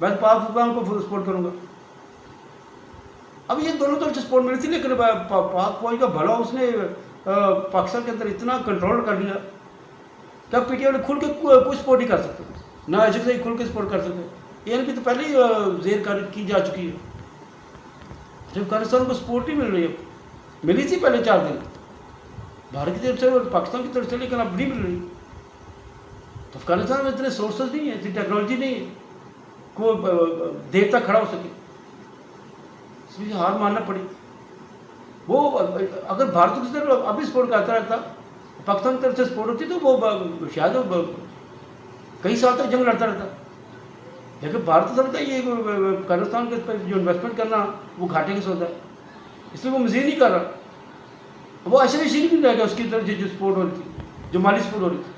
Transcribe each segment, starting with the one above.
میں تو پاک حکام کو سپورٹ کروں گا. اب یہ دونوں طرف سے سپورٹ ملی تھی, لیکن پاک فوج کا بھلا اس نے پاکستان کے اندر اتنا کنٹرول کر لیا کہ پی ٹی آئی والے کھل کے کوئی سپورٹ نہیں کر سکتے, نہ ایسے سے کھل کے سپورٹ کر سکتے. اے این پی تو پہلے ہی زیر کار کی جا چکی ہے. جب افغانستان کو سپورٹ نہیں مل رہی ہے, ملی تھی پہلے 4 دن بھارت کی طرف سے اور پاکستان کی طرف سے, لیکن اب نہیں مل رہی. تو افغانستان میں اتنے سورسز نہیں ہیں, اتنی ٹیکنالوجی نہیں ہے کوئی دیر تک کھڑا ہو سکے, اس لیے ہار ماننا پڑی. وہ اگر بھارت کی طرف ابھی سپورٹ کرتا رہتا, پاکستان کی طرف سے سپورٹ ہوتی تو وہ شاید کئی سال تک جنگ لڑتا رہتا. لیکن بھارت سمجھتا ہے یہ افغانستان کے جو انویسٹمنٹ کرنا وہ گھاٹے کے سودا ہے, اس لیے وہ مزید نہیں کر رہا. وہ ایسے بھی سیکھ نہیں رہے گا اس کی طرف سے جو سپورٹ ہو رہی تھی, جو مالی سپورٹ ہو رہی تھی.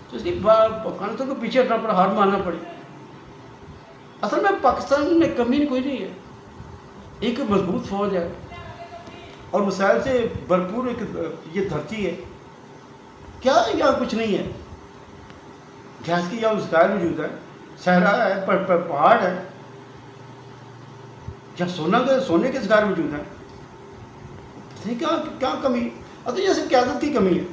تو اس لیے افغانستان کو پیچھے ہٹنا پڑا, ہار ماننا پڑی. اصل میں پاکستان میں کمی کوئی نہیں ہے, ایک مضبوط فوج ہے اور مسائل سے بھرپور ایک یہ دھرتی ہے. کیا یہاں کچھ نہیں ہے, گیس کی یہاں وسائل موجود ہے, صحرا ہے, پہاڑ ہے, یہاں سونے کے ذخائر موجود ہیں. کیا کمی؟ اب جیسے قیادت کی کمی ہے.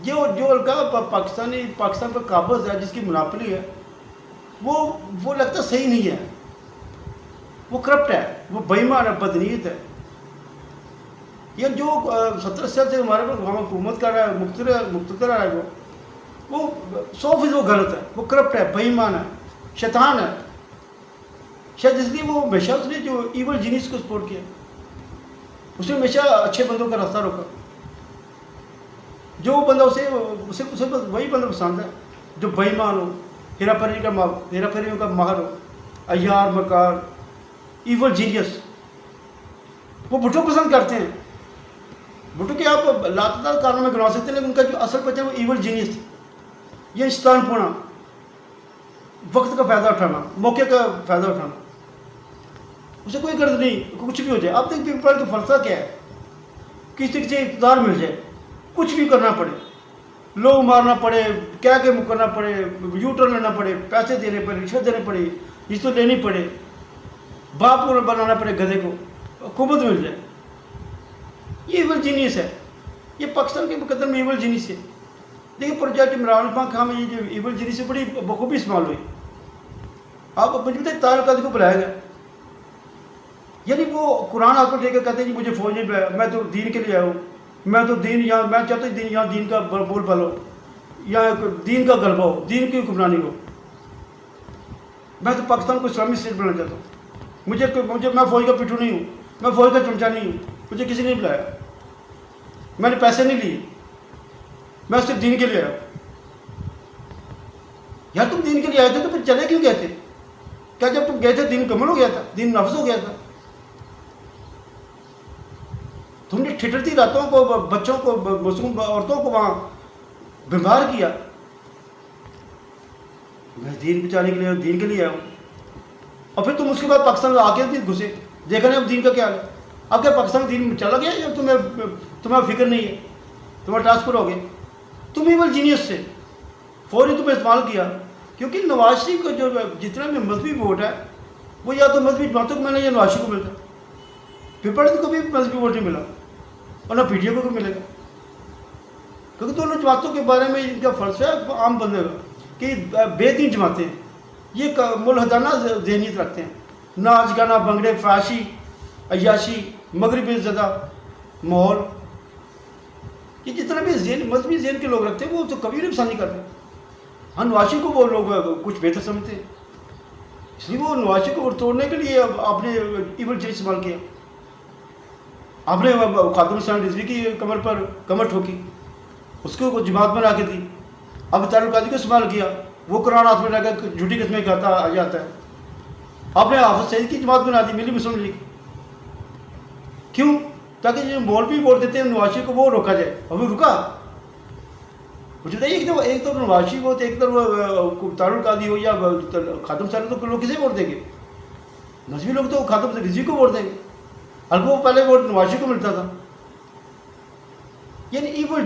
جو القاع پاکستان پر قابض ہے, جس کی مناپلی ہے, وہ لگتا صحیح نہیں ہے. وہ کرپٹ ہے, وہ بے ایمان ہے, بدنیت ہے. یہ جو 70 سال سے ہمارے پر حکومت کر رہا ہے, مقتدر ہے, وہ 100% وہ غلط ہے, وہ کرپٹ ہے, بے ایمان ہے, شیطان ہے. شاید اس لیے وہ ہمیشہ اس نے جو ایول جینیس کو سپورٹ کیا, اس نے ہمیشہ اچھے بندوں کا راستہ روکا. جو بندہ اسے وہی بندہ پسند ہے جو بے ایمان ہو, ہیرا پھیریوں کا ماہر ہو, عیار, مکار, ایول جینیس. وہ بھٹو پسند کرتے ہیں. بھٹو کے آپ لاتعداد کارنوں میں گنوا سکتے ہیں, لیکن ان کا جو اصل پہچان وہ ایول جینیس تھی. یہ شیطان پونا, وقت کا فائدہ اٹھانا, موقع کا فائدہ اٹھانا, اسے کوئی غرض نہیں کچھ بھی ہو جائے. اب دیکھ پیپل کا فلسفہ کیا ہے, کس طریقے سے اقتدار مل جائے, کچھ بھی کرنا پڑے, لوگ مارنا پڑے, کہہ کے مکرنا پڑے, یو ٹرن لینا پڑے, پیسے دینے پڑے, رشوت دینے پڑے, رشوت لینی پڑے, باپ کو بنانا پڑے گدھے کو, حکومت مل جائے. یہ ایول جینیس ہے. یہ پاکستان کے مقدر میں ایول جینیس ہے. دیکھیں پروجیکٹ عمران خان خاں میں یہ جو ایول جینیس ہے بڑی بخوبی استعمال ہوئی. آپ مجھے بتائیں طاہر القادری کو بلایا گیا, یعنی وہ قرآن آپ کو لے کے کہتے ہیں جی مجھے فوج نہیں بلایا, میں تو دین کے لیے آیا ہوں, میں تو دین یہاں, میں چاہتا ہوں یہاں دین کا بول پالو, یہاں دین کا غلبہ ہو, دین کی حکمرانی ہو. میں تو پاکستان کو اسلامی اسٹیٹ بنانا چاہتا ہوں. میں فوج کا پٹھو نہیں ہوں, میں فوج کا چمچا نہیں ہوں, مجھے کسی نے نہیں بلایا, میں نے پیسے نہیں لیے, میں صرف دین کے لیے آیا. یار تم دین کے لیے آئے تھے تو پھر چلے کیوں گئے تھے؟ کیا جب تم گئے تھے دین کمل ہو گیا تھا, دین نافذ ہو گیا تھا؟ تم نے ٹھٹرتی راتوں کو, بچوں کو, معصوم عورتوں کو وہاں بیمار کیا. میں دین بچانے کے لیے دین کے لیے آیا ہوں, اور پھر تم اس کے بعد پاکستان میں آ کے بھی گھسے. دیکھا نہیں اب دین کا کیا ہے. اب کیا پاکستان دین چلا گیا یا تمہیں فکر نہیں ہے, تمہارا ٹرانسفر ہو گیا. تم ایول جینیس سے فوری تمہیں استعمال کیا, کیونکہ نواز شریف کو جو جتنا بھی مذہبی ووٹ ہے وہ یا تو مذہبی جماعتوں کو ملا یا نواز شریف کو ملتا. پیپلز کو بھی مذہبی ووٹ نہیں ملا اور نہ پی ٹی آئی کو ملے گا, کیونکہ دونوں جماعتوں کے بارے میں ان کا فلسفہ عام بندے گا کہ بے دین جماعتیں ہیں, یہ ملحدانہ ذہنیت رکھتے ہیں. ناچ گانا, بنگڑے, فحاشی, عیاشی, مغربی زدہ ماحول, یہ جتنا بھی مذہبی ذہن کے لوگ رکھتے ہیں وہ تو کبھی نہیں پسند نہیں کرتے. ہاں نواز شریف کو وہ لوگ کچھ بہتر سمجھتے ہیں, اس لیے وہ نواز شریف کو توڑنے کے لیے آپ نے ایول جینیس استعمال کیا. آپ نے خاتون حسین رضوی کی کمر پر کمر ٹھوکی, اس کو جماعت بنا کے دی. اب طاہر القادری کو استعمال کیا, وہ قرآن ہاتھ میں لے کر جھوٹی قسمیں کہتا آ جاتا ہے. آپ نے حافظ سعید کی جماعت بنا دی, ملی مسلم لیگ. کیوں؟ تاکہ جو مولوی ووٹ دیتے ہیں نواز شریف کو وہ روکا جائے, اور وہ رکا. مجھے بتائیے ایک تو نواز شریف ہو تو ایک طرف طاہر القادری ہو یا خاتون حسین, تو لوگ کسے ووٹ دیں گے؟ مذہبی لوگ تو خاتون رضوی کو ووٹ دیں گے, حالانکہ وہ پہلے ووٹ نواز شریف کو ملتا تھا. یعنی ایول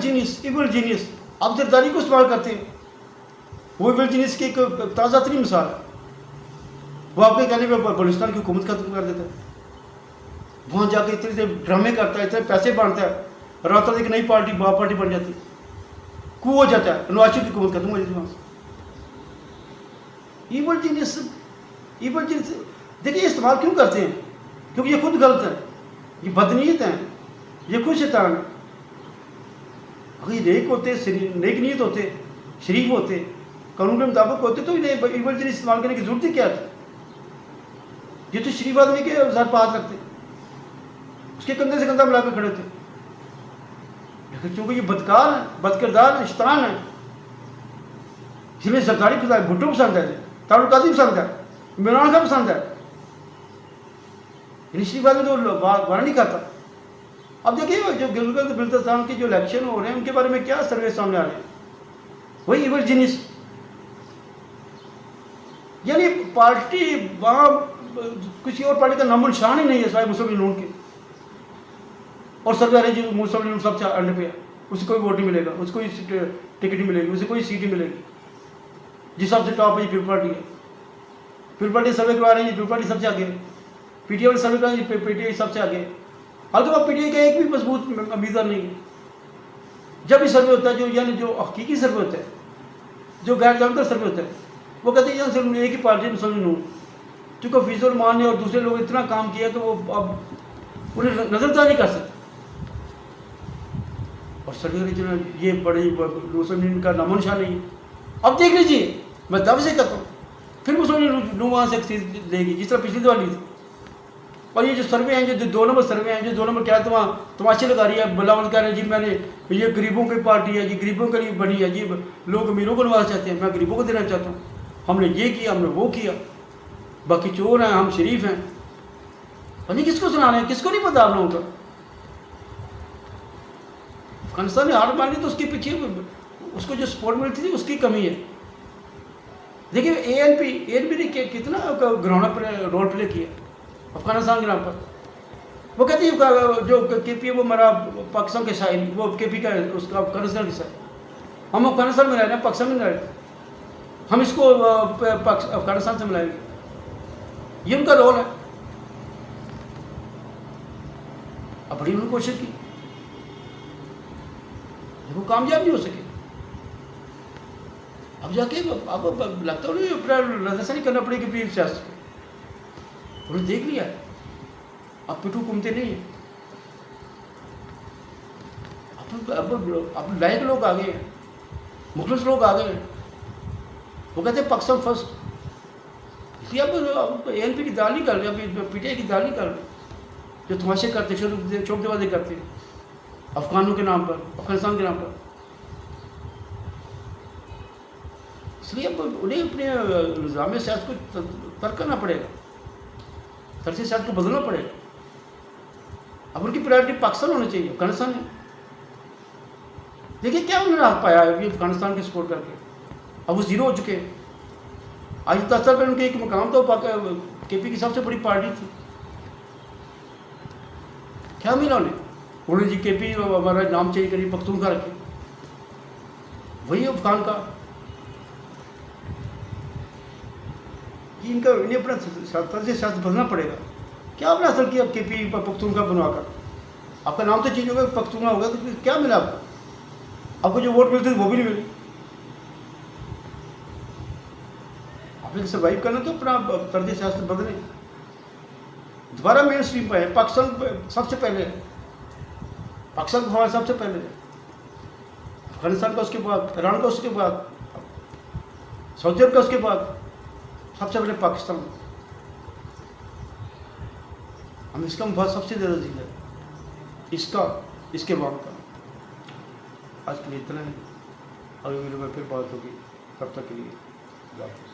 جینیس آپ زرداری کو استعمال کرتے ہیں. وہ ایول جینیس کی ایک تازہ ترین مثال ہے. وہ آپ کے کہنے پہ بلوچستان کی حکومت ختم کر دیتا ہے، وہاں جا کے اتنے ڈرامے کرتا ہے، اتنے پیسے بانٹتا ہے، رات رات ایک نئی پارٹی با پارٹی بن جاتی ہے، کو ہو جاتا ہے، نواز شریف کی حکومت ختم ہو جاتی ہے وہاں سے۔ ایول جینیس، ایول جینیس دیکھیے یہ استعمال کیوں کرتے ہیں؟ کیونکہ یہ خود غلط ہے، یہ بدنیت ہیں، یہ خود شیطان ہے۔ اگر یہ نیک ہوتے، نیک نیت ہوتے، شریف ہوتے، قانون کے مطابق ہوتے تو انہیں ایول جینیس استعمال کرنے کی ضرورت ہی کیا تھی؟ یہ تو شریف آدمی کے سر پہ ہاتھ رکھتے، اس کے کندھے سے کندھا ملا کے کھڑے تھے، لیکن چونکہ یہ بدکار ہیں، بد کردار ہیں، شیطان ہیں، جنہیں سرکاری پسند ہے، بھٹو پسند ہے، تعلقاتی پسند ہے، عمران خان پسند ہے، یعنی شریف آدمی تو وارا نہیں کھاتا۔ اب دیکھیے جو گلگت بلتستان کے جو الیکشن ہو رہے ہیں ان کے بارے میں کیا سروے سامنے آ رہے ہیں، وہی ایول جینیس، یعنی پارٹی وہاں کسی اور پارٹی کا نام و نشان ہی نہیں ہے سوائے مسلم لیگ کے، اور سرکار ہے جو مسلم لیگ سب سے انڈ پہ ہے، اسے کوئی ووٹ نہیں ملے گا، اسے کوئی ٹکٹ نہیں ملے گی، اسے کوئی سیٹ نہیں ملے گی، جس سب سے ٹاپ ہے یہ پیپل پارٹی ہے، پیپل پارٹی سروے کروا رہے ہیں، پیپل پارٹی سب سے آگے، پی ٹی آئی سروے کروا رہے ہیں، پی ٹی آئی سب سے آگے، البتہ پی ٹی آئی کا ایک بھی مضبوط امیدوار نہیں ہے۔ جب بھی سروے ہوتا ہے جو یعنی جو حقیقی سروے ہوتا ہے، جو غیر جانکار سروے ہوتا ہے، وہ کہتے ہیں صرف ایک ہی پارٹی مسلم نور، چونکہ فیض الرحمان نے اور دوسرے لوگ اتنا کام کیا کہ وہ اب انہیں نظر انداز نہیں کر سکتے، اور سروے جو یہ بڑی مسلم لیگ کا نام و نشان نہیں ہے۔ اب دیکھ لیجیے، میں دعوے سے کہتا ہوں پھر مسلم لیگ وہاں سے ایک سیٹ دے گی جس طرح پچھلی دفعہ لی تھی۔ اور یہ جو سروے ہیں، جو 2 نمبر سروے ہیں، جو 2 نمبر کیا وہاں تماشے لگا رہی ہے، بلاول کہہ رہے ہیں جی میں نے یہ غریبوں کی پارٹی ہے، جی غریبوں کے لیے بنی ہے، جی لوگ امیروں کو نواز چاہتے ہیں، میں غریبوں کو دینا چاہتا ہوں، ہم نے یہ کیا، ہم نے وہ کیا، باقی چور ہیں، ہم شریف ہیں۔ پتہ کس کو سنا رہے ہیں، کس کو نہیں پتا آپ لوگوں کا؟ افغانستان نے ہار مان لی تو اس کے پیچھے اس کو جو سپورٹ ملتی تھی اس کی کمی ہے۔ دیکھیے اے این پی نے کتنا گراؤنڈ پر رول پلے کیا افغانستان کے نام پر۔ وہ کہتی ہے جو کے پی ہے وہ ہمارا پاکستان کے سائل، وہ کے پی کا ہے، اس کا افغانستان کے سائل، ہم افغانستان میں رہ رہے ہیں، پاکستان میں نہیں رہ رہے، ہم اس کو افغانستان سے ملائیں گے، یہ ان کا رول ہے۔ اب بڑی انہوں نے کوشش کی لیکن وہ کامیاب نہیں ہو سکے۔ اب جا کے اب لگتا ہے انہیں اپنا نظرثانی کرنا پڑے گی اپنی سیاست کو، انہوں نے دیکھ لیا ہے اب پٹھو گھومتے نہیں ہیں، اب لائق لوگ آ گئے ہیں، مخلص لوگ آ گئے ہیں، وہ کہتے ہیں پاکستان فرسٹ، اس لیے اب اے این پی کی دال نہیں کر رہے، اب پی ٹی آئی کی دال نہیں کر رہے، جو تماشے کرتے چوک دیوازے کرتے ہیں افغانوں کے نام پر، افغانستان کے نام پر۔ اس لیے اب انہیں اپنے نظام سیاست کو ترک کرنا پڑے گا، طرز سیاست کو بدلنا پڑے گا۔ اب ان کی پرائرٹی پاکستان ہونا چاہیے، افغانستان ہے۔ دیکھیے کیا انہوں نے ہاتھ پایا ہے افغانستان کے سپورٹ کر کے، اب وہ زیرو ہو چکے ہیں۔ آج 10 سال پہلے ان کے ایک مقام تھا، کے پی کی سب سے بڑی پارٹی تھی، کیا ملا انہیں جی کے پی ہمارا نام چینج کریے، پختونخوا رکھے، وہی افغان کا۔ انہیں اپنا طرز سیاست بدلنا پڑے گا۔ کیا آپ نے حاصل کیا کے پی پختونخوا بنوا کر؟ آپ کا نام تو چینج ہوگا، پختونخوا ہوگا، تو کیا ملا آپ کو؟ آپ کو جو ووٹ ملتے تھے وہ بھی نہیں ملے۔ آپ نے سروائیو کرنا تو اپنا طرز سیاست بدلیں، دوبارہ مین اسٹریم پہ ہے، پاکستان سب سے پہلے ہے، پاکستان کا ہمارا سب سے پہلے ہے، افغانستان کا اس کے بعد، ایران کا اس کے بعد، سعودی عرب کا اس کے بعد، سب سے پہلے پاکستان۔ ہم اس کا مفاد سب سے زیادہ جیتا ہے، اس کے بعد کا۔ آج کے لیے اتنا ہے، اگلی ویڈیو میں پھر بات ہوگی، تب تک کے لیے اللہ حافظ۔